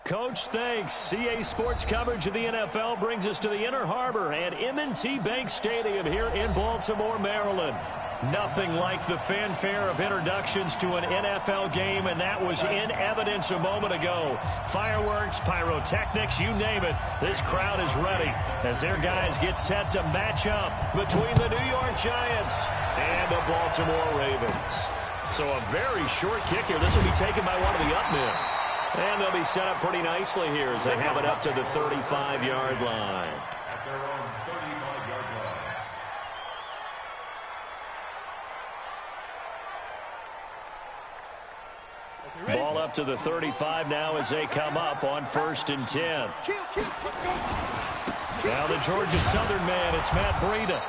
Coach, thanks. CA Sports coverage of the NFL brings us to the Inner Harbor at M&T Bank Stadium here in Baltimore, Maryland. Nothing like the fanfare of introductions to an NFL game, and that was in evidence a moment ago. Fireworks, pyrotechnics, you name it. This crowd is ready as their guys get set to match up between the New York Giants and the Baltimore Ravens. So a very short kick here. This will be taken by one of the up men. And they'll be set up pretty nicely here as they have it up to the 35-yard line. At their own 35-yard line. Ball up to the 35 now as they come up on 1st and 10. Now the Georgia Southern man, it's Matt Breida.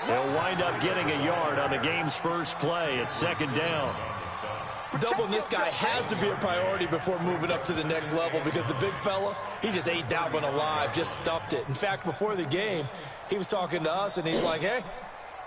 They'll wind up getting a yard on the game's first play. It's 2nd down. Doubling this guy has to be a priority before moving up to the next level because the big fella, he just ate that one alive, just stuffed it. In fact, before the game, he was talking to us, and he's like, hey,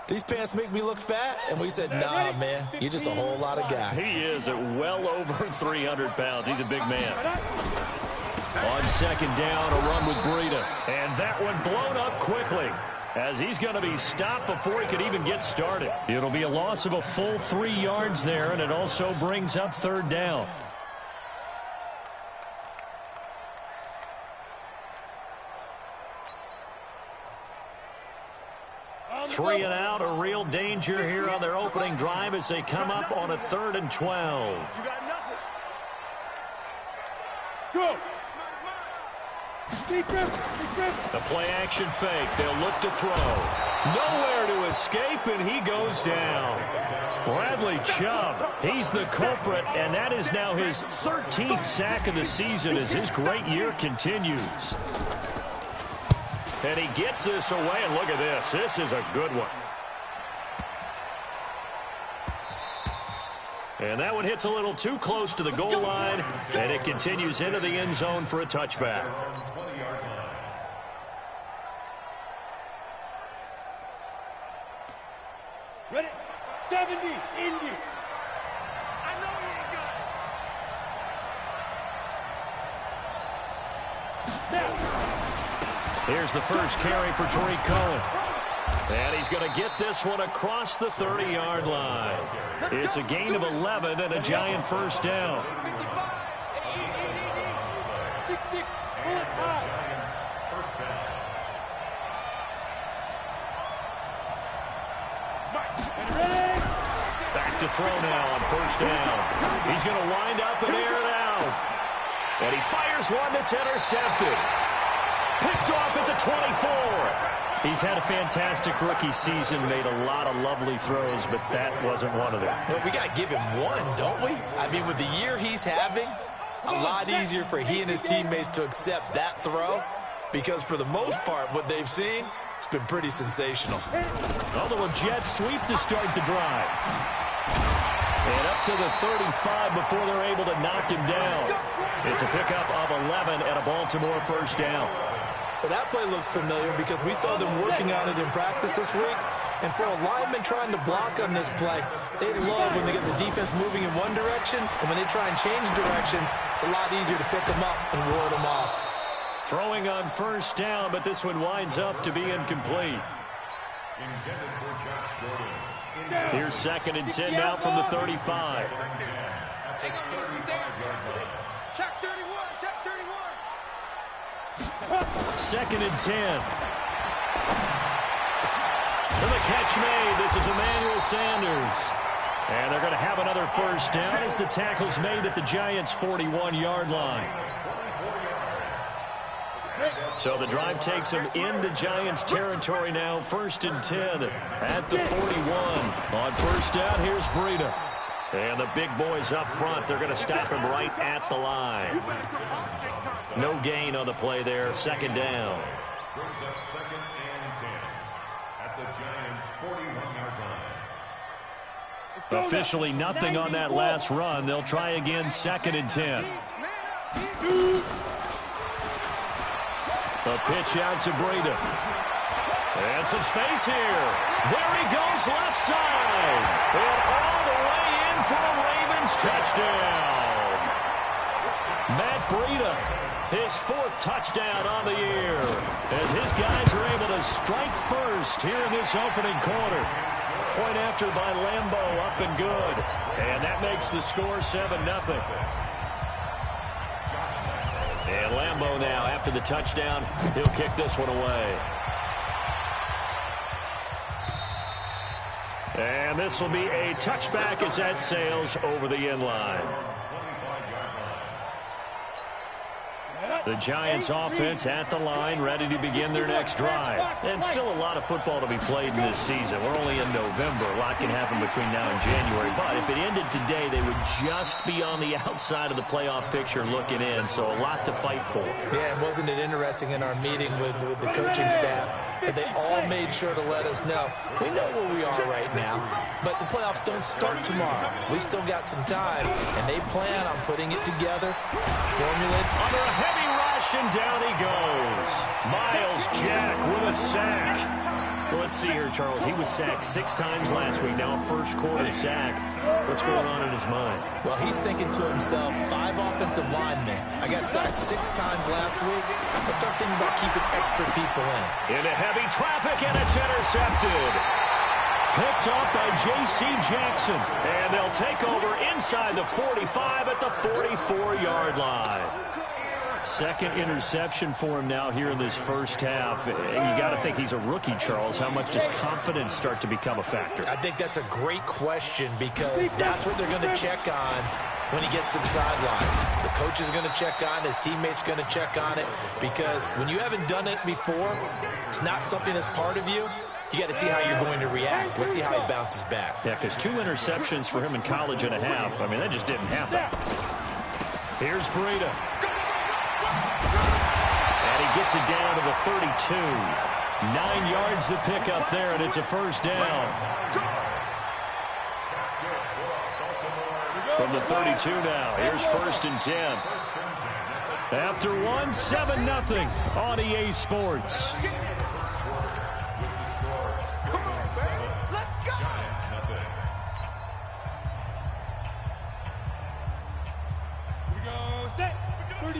these pants make me look fat. And we said, nah, man, you're just a whole lot of guy. He is at well over 300 pounds. He's a big man. On 2nd down, a run with Breida. And that one blown up quickly, as he's going to be stopped before he could even get started. It'll be a loss of a full 3 yards there, and it also brings up 3rd down. Three and out, a real danger here on their opening drive as they come up on a 3rd and 12. You got nothing. Go. The play-action fake. They'll look to throw. Nowhere to escape, and he goes down. Bradley Chubb, he's the culprit, and that is now his 13th sack of the season as his great year continues. And he gets this away, and look at this. This is a good one. And that one hits a little too close to the goal line, and it continues into the end zone for a touchback. Ready? 70, Indy. I know he ain't got it. Here's the first carry for Tariq Cohen. And he's going to get this one across the 30-yard line. It's a gain of 11 and a Giant first down. 6-6, Back to throw now on 1st down. He's going to wind up and air it out. And he fires one that's intercepted. Picked off at the 24. He's had a fantastic rookie season, made a lot of lovely throws, but that wasn't one of them. But we got to give him one, don't we? I mean, with the year he's having, a lot easier for he and his teammates to accept that throw because for the most part, what they've seen, it's been pretty sensational. A little jet sweep to start the drive. And up to the 35 before they're able to knock him down. It's a pickup of 11 and a Baltimore first down. Well, that play looks familiar because we saw them working on it in practice this week. And for a lineman trying to block on this play, they love when they get the defense moving in one direction. And when they try and change directions, it's a lot easier to pick them up and ward them off. Throwing on 1st down, but this one winds up to be incomplete. Intended for Josh Gordon. Here's 2nd and 10 now from the 35. Check 31, check 31. 2nd and 10. For the catch made, this is Emmanuel Sanders. And they're going to have another first down as the tackle's made at the Giants' 41-yard line. So the drive takes them into Giants territory now. 1st and 10 at the 41. On 1st down, here's Breida. And the big boys up front, they're going to stop him right at the line. No gain on the play there. 2nd down. Brings up 2nd and 10 at the Giants' 41-yard line. Officially nothing on that last run. They'll try again. 2nd and 10. The pitch out to Breida. And some space here. There he goes left side. And all the way in for a Ravens touchdown. Matt Breida, his 4th touchdown on the year, as his guys are able to strike first here in this opening quarter. Point after by Lambo, up and good. And that makes the score 7-0. And Lambo now, after the touchdown, he'll kick this one away. And this will be a touchback as that sails over the end line. The Giants offense at the line, ready to begin their next drive. And still a lot of football to be played in this season. We're only in November. A lot can happen between now and January. But if it ended today, they would just be on the outside of the playoff picture looking in. So a lot to fight for. Yeah, and wasn't it interesting in our meeting with the coaching staff that they all made sure to let us know, we know where we are right now, but the playoffs don't start tomorrow. We still got some time, and they plan on putting it together, formulate. Under a heavy rush, and down he goes. Myles Jack with a sack. Well, let's see here, Charles. He was sacked 6 times last week. Now a first quarter sack. What's going on in his mind? Well, he's thinking to himself, 5 offensive linemen. I got sacked 6 times last week. Let's start thinking about keeping extra people in. Into heavy traffic, and it's intercepted. Picked up by J.C. Jackson. And they'll take over inside the 45 at the 44-yard line. Second interception for him now here in this first half. And you got to think he's a rookie, Charles. How much does confidence start to become a factor? I think that's a great question because that's what they're going to check on when he gets to the sidelines. The coach is going to check on it. His teammate's going to check on it because when you haven't done it before, it's not something that's part of you. You got to see how you're going to react. Let's see how he bounces back. Yeah, because 2 interceptions for him in college and a half. I mean, that just didn't happen. Here's Breida. And he gets it down to the 32. 9 yards to pick up there, and it's a first down. From the 32 now, here's 1st and 10. After 1, 7-0 on EA Sports.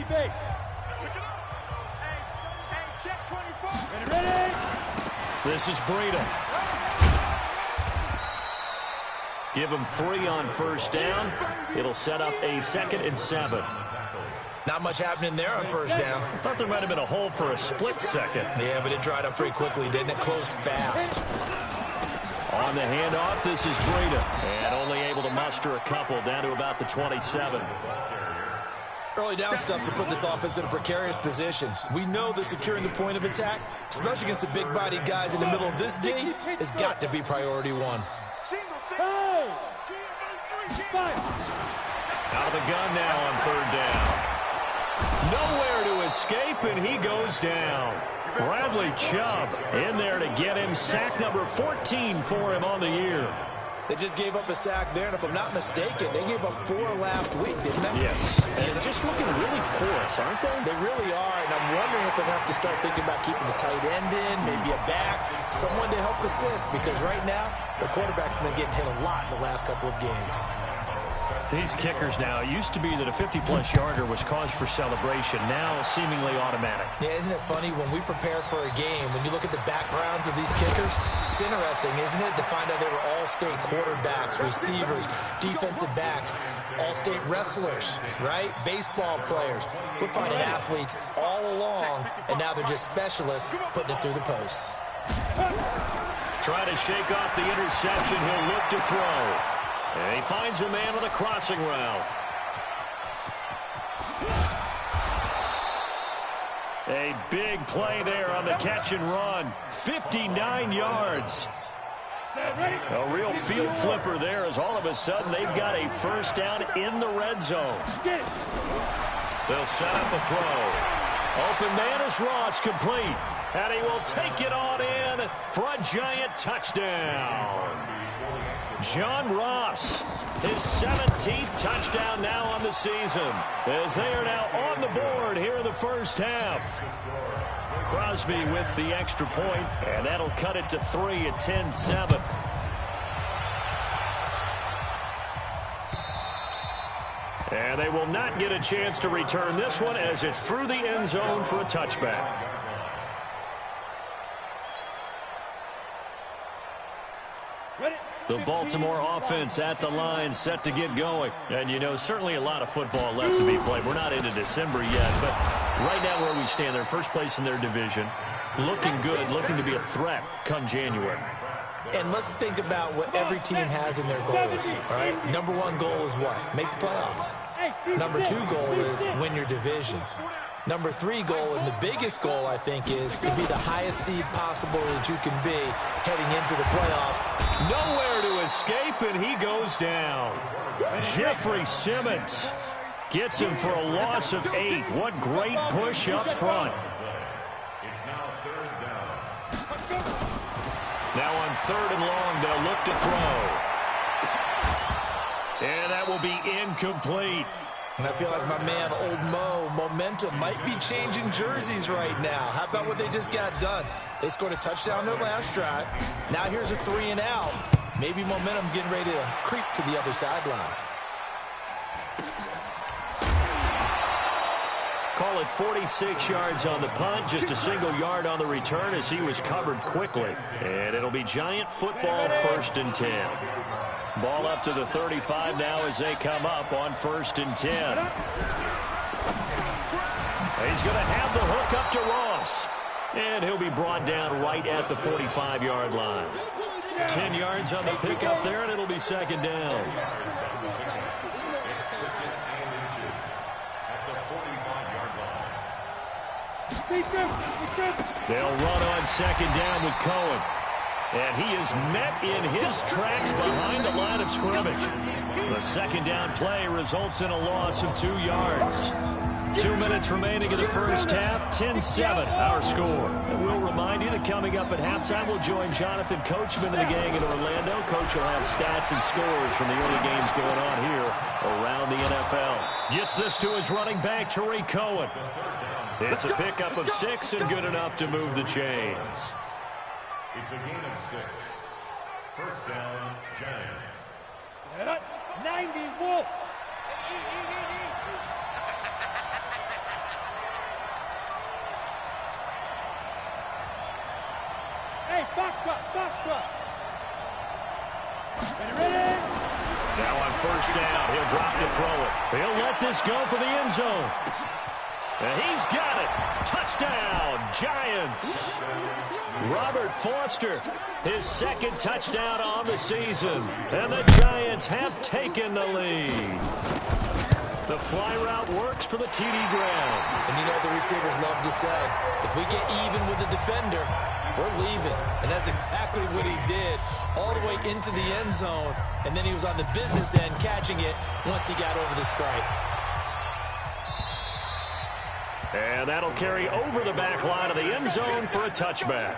Base. Check 24. Ready? This is Breida. Give him 3 on first down. It'll set up a 2nd and 7. Not much happening there on first down. I thought there might have been a hole for a split second. Yeah, but it dried up pretty quickly, didn't it? Closed fast. On the handoff, this is Breida. And only able to muster a couple down to about the 27. Early down stuff to put this offense in a precarious position. We know that securing the point of attack, especially against the big-bodied guys in the middle of this D, has got to be priority 1. Out of the gun now on 3rd down. Nowhere to escape, and he goes down. Bradley Chubb in there to get him. Sack number 14 for him on the year. They just gave up a sack there, and if I'm not mistaken, they gave up 4 last week, didn't they? Yes. And just looking really porous, aren't they? They really are, and I'm wondering if they'll have to start thinking about keeping the tight end in, maybe a back, someone to help assist, because right now, the quarterback's been getting hit a lot in the last couple of games. These kickers now, it used to be that a 50-plus yarder was cause for celebration. Now, seemingly automatic. Yeah, isn't it funny? When we prepare for a game, when you look at the backgrounds of these kickers, it's interesting, isn't it, to find out they were all-state quarterbacks, receivers, defensive backs, all-state wrestlers, right? Baseball players. We're finding athletes all along, and now they're just specialists putting it through the posts. Trying to shake off the interception. He'll look to throw. And he finds a man on a crossing route. A big play there on the catch and run. 59 yards. A real field flipper there as all of a sudden they've got a first down in the red zone. They'll set up a throw. Open man is Ross, complete. And he will take it on in for a Giant touchdown. John Ross, his 17th touchdown now on the season, as they are now on the board here in the first half. Crosby with the extra point, and that'll cut it to 3 at 10-7. And And they will not get a chance to return this one as it's through the end zone for a touchback. The Baltimore offense at the line, set to get going. And, you know, certainly a lot of football left to be played. We're not into December yet, but right now where we stand, they're first place in their division. Looking good, looking to be a threat come January. And let's think about what every team has in their goals, all right? Number one goal is what? Make the playoffs. Number two goal is win your division. Number three goal, and the biggest goal, I think, is to be the highest seed possible that you can be heading into the playoffs. Nowhere to escape, and he goes down. Jeffrey Simmons gets him for a loss of 8. What great push up front. It's now third down. Now on 3rd and long, they'll look to throw. And that will be incomplete. And I feel like my man, Old Mo, momentum might be changing jerseys right now. How about what they just got done? They scored a touchdown their last drive. Now here's a 3 and out. Maybe momentum's getting ready to creep to the other sideline. Call it 46 yards on the punt, just a single yard on the return as he was covered quickly. And it'll be Giant football, 1st and 10. Ball up to the 35 now as they come up on 1st and 10. He's going to have the hook up to Ross. And he'll be brought down right at the 45-yard line. 10 yards on the pickup there, and it'll be 2nd down. They'll run on 2nd down with Cohen. And he is met in his tracks behind the line of scrimmage. The 2nd down play results in a loss of 2 yards. 2 minutes remaining in the first half, 10-7 our score. And we'll remind you that coming up at halftime, we'll join Jonathan Coachman and the gang in Orlando. Coach will have stats and scores from the early games going on here around the NFL. Gets this to his running back, Tariq Cohen. It's a pickup of 6 and good enough to move the chains. It's a gain of 6. First down, Giants. 90 Wolf. Hey, Foxtrot, Foxtrot. Ready? Now on 1st down, he'll drop to throw it. He'll let this go for the end zone. And he's got it. Touchdown, Giants. Robert Foster, his 2nd touchdown on the season. And the Giants have taken the lead. The fly route works for the TD Graham. And you know the receivers love to say, if we get even with the defender, we're leaving. And that's exactly what he did, all the way into the end zone. And then he was on the business end catching it once he got over the stripe. And that'll carry over the back line of the end zone for a touchback.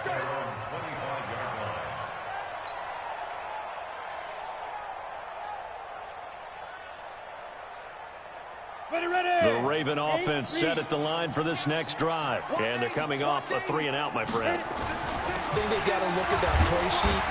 The Raven offense set at the line for this next drive. And they're coming off a 3 and out, my friend. I think they've got to look at that play sheet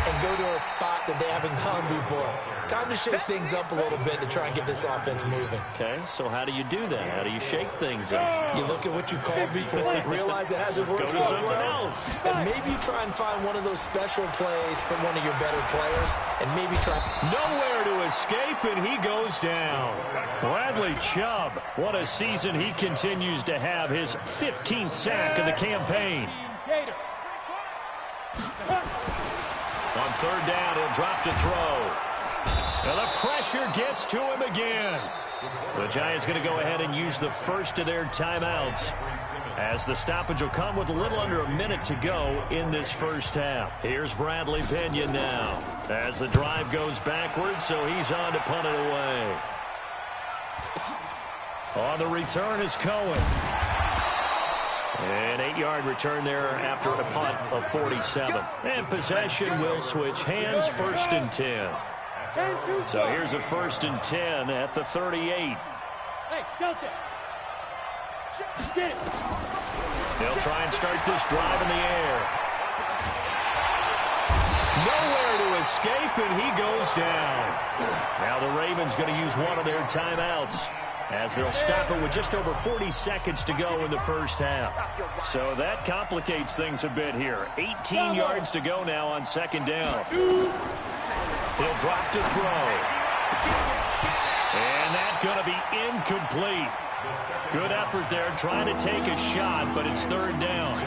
and go to a spot that they haven't gone before. Time to shake things up a little bit to try and get this offense moving. Okay, so how do you do that? How do you shake things up? You look at what you've called before, realize it hasn't worked Go to so something well, else. and maybe you try and find one of those special plays from one of your better players, and maybe try. Nowhere to escape, and he goes down. Bradley Chubb, what a season he continues to have, his 15th sack of the campaign. On 3rd down, he'll drop to throw. And the pressure gets to him again. The Giants going to go ahead and use the first of their timeouts, as the stoppage will come with a little under a minute to go in this first half. Here's Bradley Pinion now as the drive goes backwards, so he's on to punt it away. On the return is Cohen. An 8-yard return there after a punt of 47. And possession will switch hands, 1st and 10. So here's a 1st and 10 at the 38. Hey, Delta. Get it. They'll try and start this drive in the air. Nowhere to escape, and he goes down. Now the Ravens going to use one of their timeouts, as they'll stop it with just over 40 seconds to go in the first half. So that complicates things a bit here. 18 yards to go now on second down. He'll drop to throw. And that's going to be incomplete. Good effort there trying to take a shot, but it's third down.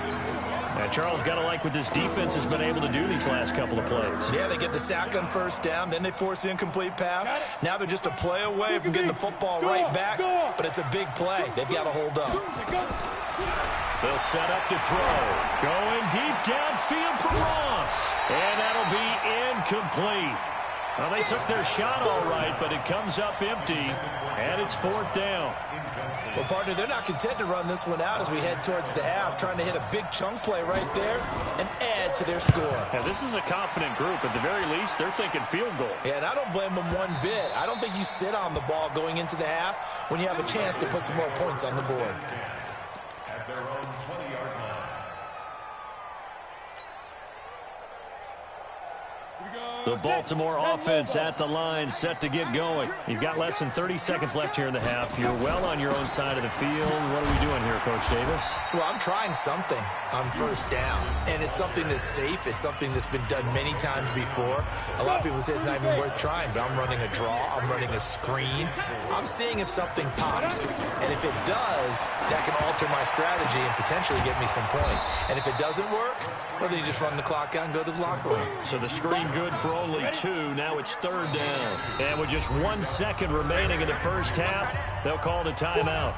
And Charles, got to like what this defense has been able to do these last couple of plays. Yeah, they get the sack on first down, then they force the incomplete pass. Now they're just a play away from getting the football right back, but it's a big play. They've got to hold up. They'll set up to throw. Going deep downfield for Ross. And that'll be incomplete. Well, they took their shot all right, but it comes up empty, and it's fourth down. Well, partner, they're not content to run this one out as we head towards the half, trying to hit a big chunk play right there and add to their score. Yeah, this is a confident group. At the very least, they're thinking field goal. Yeah, and I don't blame them one bit. I don't think you sit on the ball going into the half when you have a chance to put some more points on the board. At their own 20-yard line. The Baltimore offense at the line, set to get going. You've got less than 30 seconds left here in the half. You're well on your own side of the field. What are we doing here, Coach Davis? Well, I'm trying something on first down, and it's something that's safe. It's something that's been done many times before. A lot of people say it's not even worth trying, but I'm running a draw. I'm running a screen. I'm seeing if something pops, and if it does, that can alter my strategy and potentially get me some points. And if it doesn't work, well, then you just run the clock out and go to the locker room. So the screen good for only 2. Now it's third down. And with just 1 second remaining in the first half, they'll call the timeout.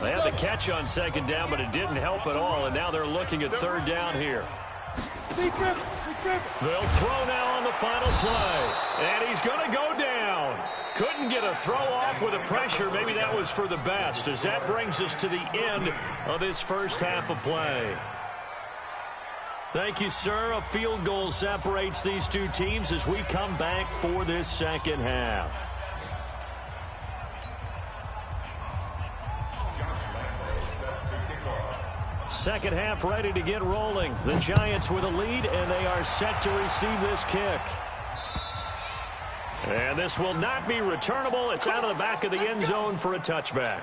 They had the catch on second down, but it didn't help at all, and now they're looking at third down here. They'll throw now on the final play, and he's going to go down. Couldn't get a throw off with the pressure. Maybe that was for the best, as that brings us to the end of this first half of play. Thank you, sir. A field goal separates these two teams as we come back for this second half. Second half ready to get rolling. The Giants with a lead, and they are set to receive this kick. And this will not be returnable. It's out of the back of the end zone for a touchback.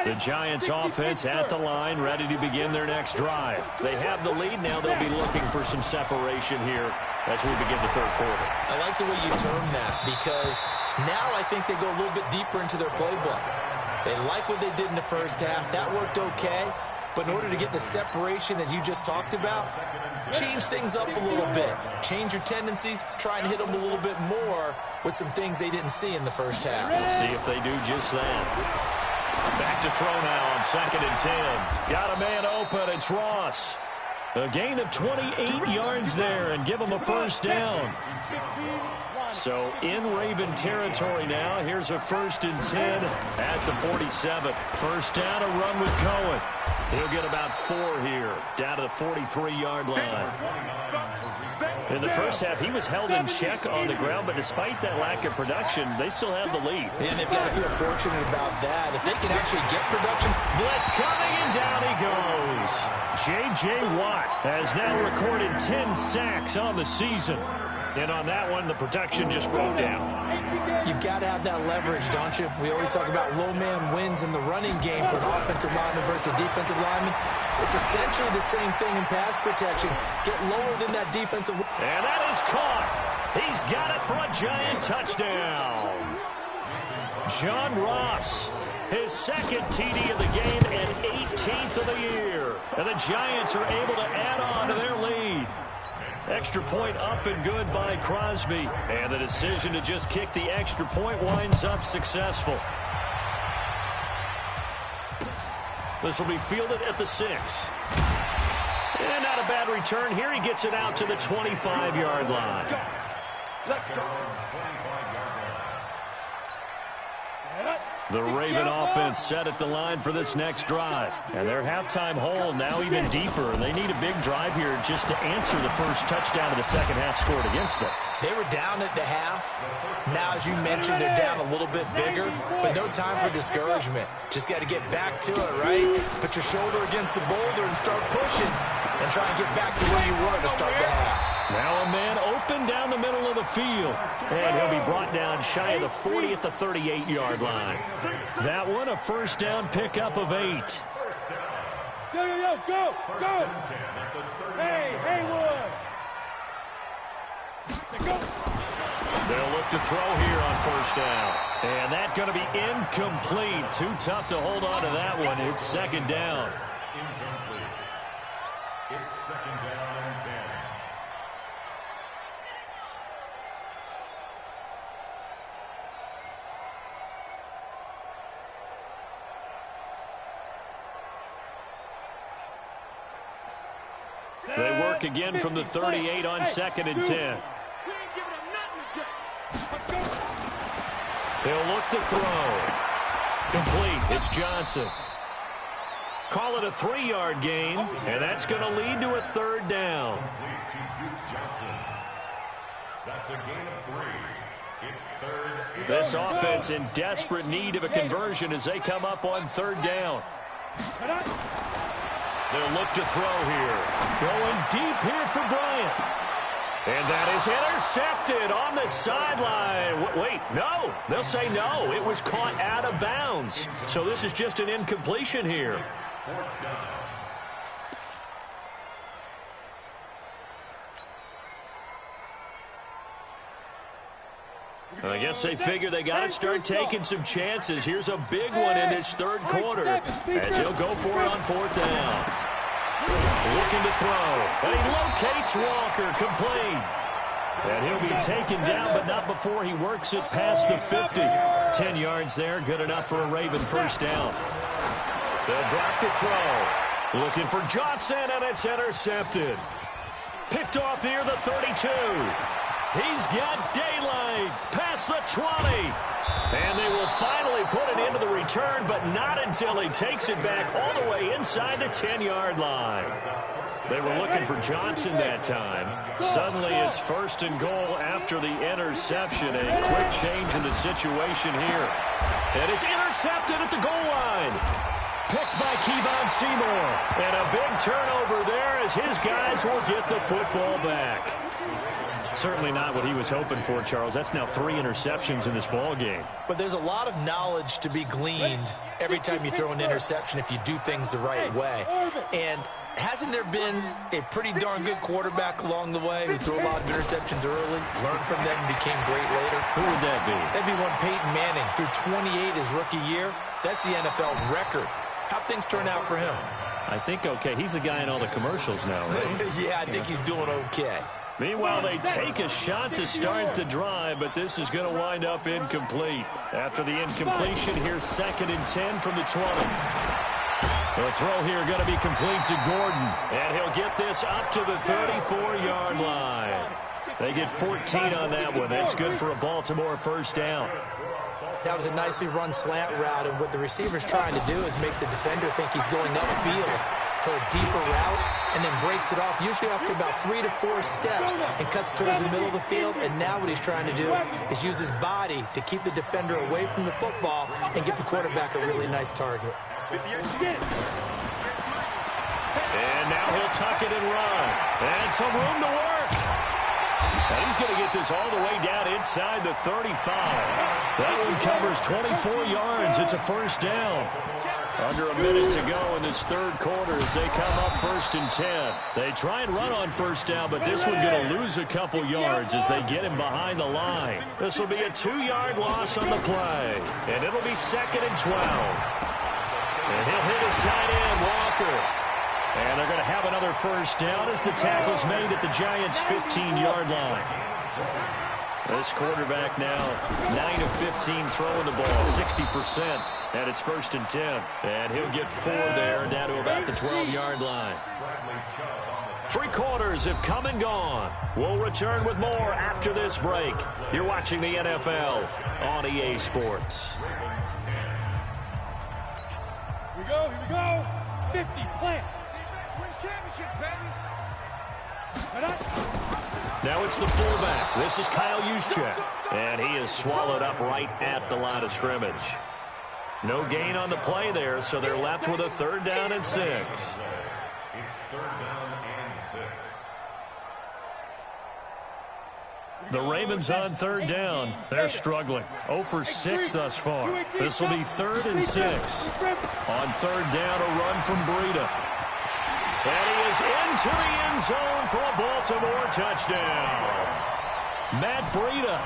The Giants offense at the line, ready to begin their next drive. They have the lead. Now they'll be looking for some separation here as we begin the third quarter. I like the way you term that, because now I think they go a little bit deeper into their playbook. They like what they did in the first half. That worked okay. But in order to get the separation that you just talked about, change things up a little bit. Change your tendencies. Try and hit them a little bit more with some things they didn't see in the first half. Let's see if they do just that. Back to throw now on 2nd and 10. Got a man open. It's Ross. A gain of 28 yards there and give him a first down. So in Raven territory now. Here's a 1st and 10 at the 47. First down, a run with Cohen. He'll get about 4 here, down to the 43-yard line. In the first half, he was held in check on the ground, but despite that lack of production, they still have the lead. And they've got to feel fortunate about that. If they can actually get production. Blitz coming, and down he goes. J.J. Watt has now recorded 10 sacks on the season. And on that one, the protection just broke down. You've got to have that leverage, don't you? We always talk about low man wins in the running game for an offensive lineman versus a defensive lineman. It's essentially the same thing in pass protection. Get lower than that defensive. And that is caught. He's got it for a Giant touchdown. John Ross, his 2nd TD of the game and 18th of the year. And the Giants are able to add on to their lead. Extra point up and good by Crosby. And the decision to just kick the extra point winds up successful. This will be fielded at the 6. And not a bad return here. He gets it out to the 25-yard line. Let's go. The Raven offense set at the line for this next drive. And their halftime hole now even deeper. They need a big drive here just to answer the first touchdown of the second half scored against them. They were down at the half. Now, as you mentioned, they're down a little bit bigger, but no time for discouragement. Just got to get back to it, right? Put your shoulder against the boulder and start pushing. and try and get back to where you were to start the half. Now a man open down the middle of the field. And he'll be brought down shy of the 40 at the 38-yard line. That one a first down pickup of 8. Go! Hey, Haywood! Go! They'll look to throw here on first down. And that's going to be incomplete. Too tough to hold on to that one. It's second down. Incomplete. It's second down and 10. They work again from the 38 on second and 10. He'll look to throw. Complete. It's Johnson. Call it a 3-yard gain, and that's going to lead to a third down. Complete to Duke Johnson. That's a gain of 3. It's third and This offense in desperate need of a conversion as they come up on third down. They'll look to throw here. Going deep here for Bryant. And that is intercepted on the sideline. Wait, no. They'll say no. It was caught out of bounds. So this is just an incompletion here. I guess they figure they got to start taking some chances. Here's a big one in this third quarter as he'll go for it on fourth down. Looking to throw. And he locates Walker, complete. And he'll be taken down, but not before he works it past the 50. 10 yards there, good enough for a Raven first down. They'll drop to throw. Looking for Johnson, and it's intercepted. Picked off near the 32. He's got daylight past the 20. And they will finally put it into the return, but not until he takes it back all the way inside the 10-yard line. They were looking for Johnson that time. Suddenly it's first and goal after the interception. A quick change in the situation here. And it's intercepted at the goal line. Picked by Kevon Seymour. And a big turnover there as his guys will get the football back. Certainly not what he was hoping for, Charles. That's now 3 interceptions in this ball game. But there's a lot of knowledge to be gleaned every time you throw an interception if you do things the right way. And hasn't there been a pretty darn good quarterback along the way who threw a lot of interceptions early, learned from them, and became great later? Who would that be? That'd be one Peyton Manning. Threw 28 his rookie year. That's the NFL record. How'd things turn out for him? I think okay. He's the guy in all the commercials now, right? Yeah, I think he's doing okay. Meanwhile, they take a shot to start the drive, but this is going to wind up incomplete. After the incompletion, here's second and 10 from the 20. The throw here going to be complete to Gordon, and he'll get this up to the 34-yard line. They get 14 on that one. That's good for a Baltimore first down. That was a nicely run slant route, and what the receiver's trying to do is make the defender think he's going upfield for a deeper route, and then breaks it off, usually after about 3 to 4 steps, and cuts towards the middle of the field. And now what he's trying to do is use his body to keep the defender away from the football and give the quarterback a really nice target. And now he'll tuck it and run. And some room to work. And he's going to get this all the way down inside the 35. That one covers 24 yards. It's a first down. Under a minute to go in this third quarter as they come up first and 10. They try and run on first down, but this one going to lose a couple yards as they get him behind the line. This will be a 2-yard loss on the play. And it'll be second and 12. And he'll hit his tight end, Walker. And they're going to have another first down as the tackle's made at the Giants' 15-yard line. This quarterback now 9 of 15 throwing the ball, 60%. And it's first and 10. And he'll get 4 there down to about the 12-yard line. 3 quarters have come and gone. We'll return with more after this break. You're watching the NFL on EA Sports. Here we go. 50, plant. Now it's the fullback. This is Kyle Juszczyk. And he is swallowed up right at the line of scrimmage. No gain on the play there, so they're left with a 3rd down and 6. It's 3rd down and 6. The Ravens on 3rd down. They're struggling. 0 for 6 thus far. This will be 3rd and 6. On 3rd down, a run from Breida. And he is into the end zone for a Baltimore touchdown. Matt Breida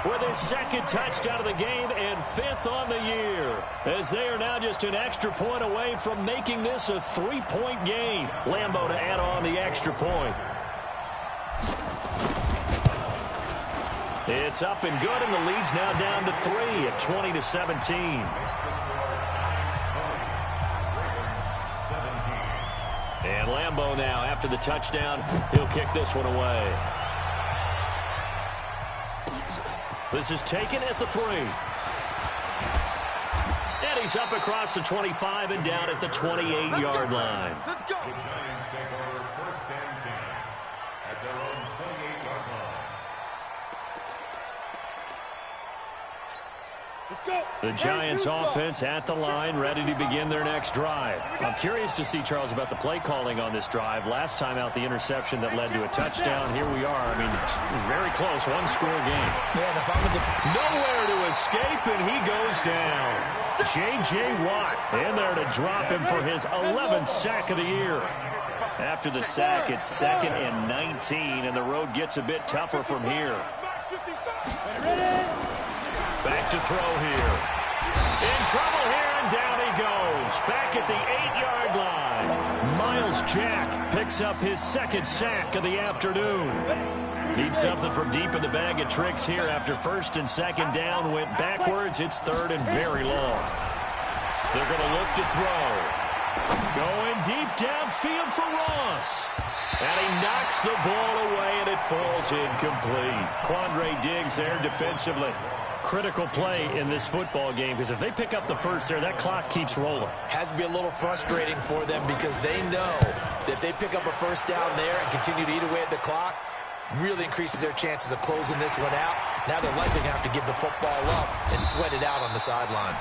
with his 2nd touchdown of the game and 5th on the year, as they are now just an extra point away from making this a 3-point game. Lambeau to add on the extra point. It's up and good, and the lead's now down to 3 at 20-17. And Lambeau now, after the touchdown, he'll kick this one away. This is taken at the 3. And he's up across the 25 and down at the 28-yard line. The Giants take over 1st and 10 at their own 28-yard line. The Giants offense at the line, ready to begin their next drive. I'm curious to see, Charles, about the play calling on this drive. Last time out, the interception that led to a touchdown. Here we are. I mean, very close, 1-score game. Yeah, nowhere to escape, and he goes down. J.J. Watt in there to drop him for his 11th sack of the year. After the sack, it's 2nd and 19, and the road gets a bit tougher from here. Back to throw here. In trouble here, and down he goes. Back at the 8-yard line. Myles Jack picks up his 2nd sack of the afternoon. Needs something from deep in the bag of tricks here after 1st and 2nd down. Went backwards. It's 3rd and very long. They're going to look to throw. Going deep downfield for Ross. And he knocks the ball away, and it falls incomplete. Quandre Diggs there defensively. Critical play in this football game, because if they pick up the 1st there, that clock keeps rolling. Has to be a little frustrating for them because they know that they pick up a 1st down there and continue to eat away at the clock, really increases their chances of closing this one out. Now they're likely going to have to give the football up and sweat it out on the sideline.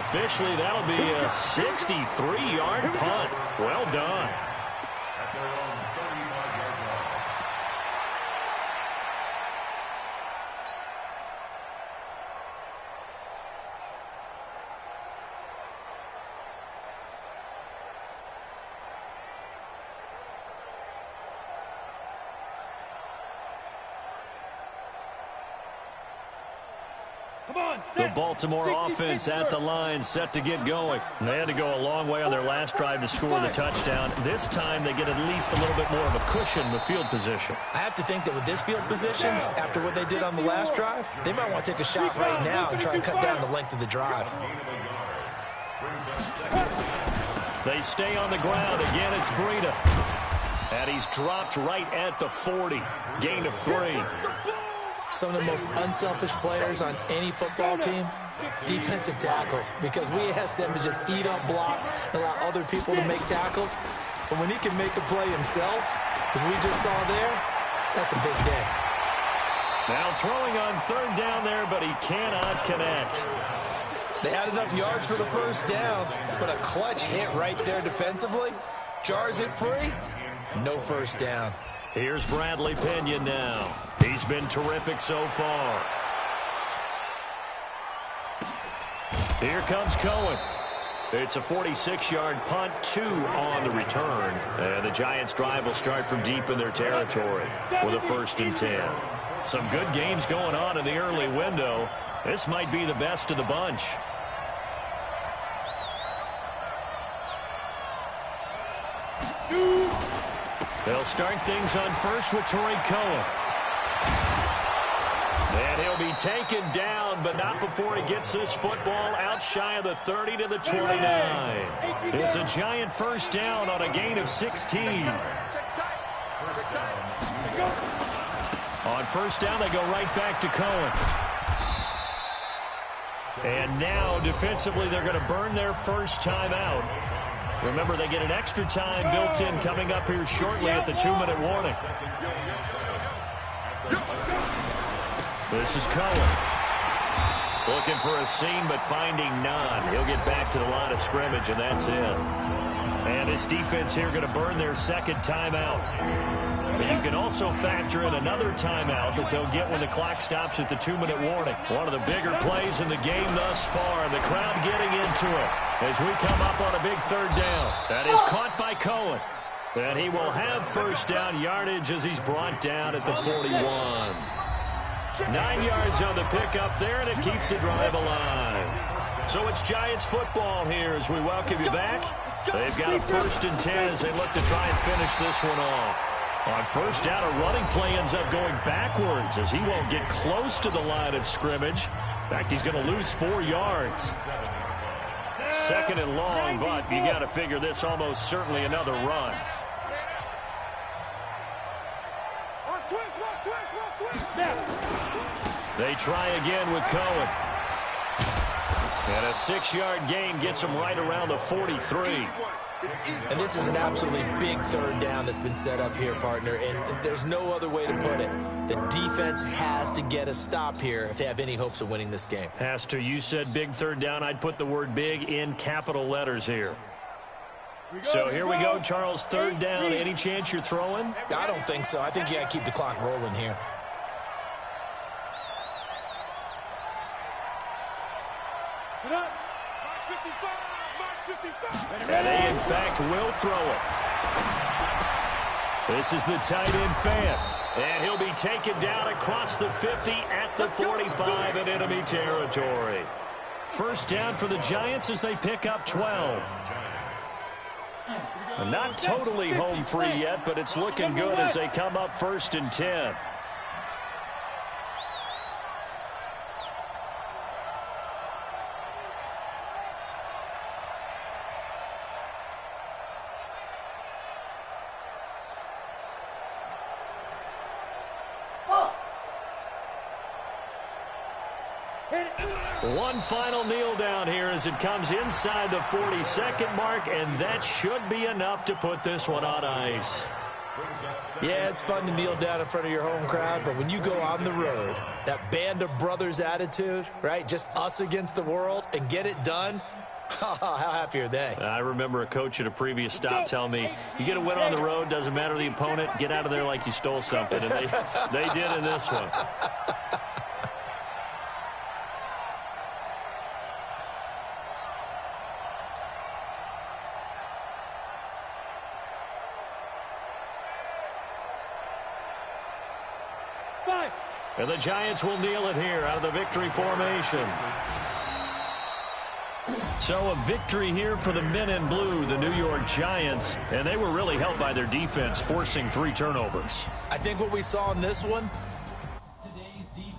Officially, that'll be a 63-yard punt. Well done. At their own 35-yard line. The Baltimore offense at the line, set to get going. They had to go a long way on their last drive to score the touchdown. This time they get at least a little bit more of a cushion with field position. I have to think that with this field position, after what they did on the last drive, they might want to take a shot right now and try and cut down the length of the drive. They stay on the ground. Again, it's Breida. And he's dropped right at the 40. Gain of 3. Some of the most unselfish players on any football team, defensive tackles, because we ask them to just eat up blocks and allow other people to make tackles. But when he can make a play himself, as we just saw there, that's a big day. Now throwing on 3rd down there, but he cannot connect. They had enough yards for the 1st down, but a clutch hit right there defensively jars it free. No 1st down. Here's Bradley Pinion now. He's been terrific so far. Here comes Cohen. It's a 46-yard punt, 2 on the return. And the Giants' drive will start from deep in their territory with a 1st and 10. Some good games going on in the early window. This might be the best of the bunch. They'll start things on 1st with Tarik Cohen. And he'll be taken down, but not before he gets this football out shy of the 30 to the 29. It's a Giant 1st down on a gain of 16. On 1st down, they go right back to Cohen. And now, defensively, they're going to burn their 1st time out. Remember, they get an extra time built in coming up here shortly at the 2-minute warning. This is Cohen. Looking for a seam, but finding none. He'll get back to the line of scrimmage, and that's it. And this defense here going to burn their second timeout. But you can also factor in another timeout that they'll get when the clock stops at the 2-minute warning. One of the bigger plays in the game thus far, and the crowd getting into it as we come up on a big third down. That is caught by Cohen. And he will have first down yardage as he's brought down at the 41. 9 yards on the pickup there, and it keeps the drive alive. So it's Giants football here as we welcome you back. They've got a 1st and 10 as they look to try and finish this one off. On first down, a running play ends up going backwards as he won't get close to the line of scrimmage. In fact, he's going to lose 4 yards. 2nd and long, but you got to figure this almost certainly another run. They try again with Cohen. And a 6-yard gain gets him right around the 43. And this is an absolutely big third down that's been set up here, partner, and there's no other way to put it. The defense has to get a stop here if they have any hopes of winning this game. Has to. You said big third down. I'd put the word big in capital letters here. So here we go, Charles, third down. Any chance you're throwing? I don't think so. I think you got to keep the clock rolling here. And they, in fact, will throw it. This is the tight end fan. And he'll be taken down across the 50 at the 45 in enemy territory. First down for the Giants as they pick up 12. Not totally home free yet, but it's looking good as they come up 1st and 10. One final kneel down here as it comes inside the 42nd mark, and that should be enough to put this one on ice. Yeah, it's fun to kneel down in front of your home crowd, but when you go on the road, that band of brothers attitude, right, just us against the world, and get it done, how happy are they? I remember a coach at a previous stop telling me, you get a win on the road, doesn't matter the opponent, get out of there like you stole something, and they did in this one. And the Giants will kneel it here out of the victory formation. So a victory here for the men in blue, the New York Giants, and they were really helped by their defense, forcing 3 turnovers. I think what we saw in this one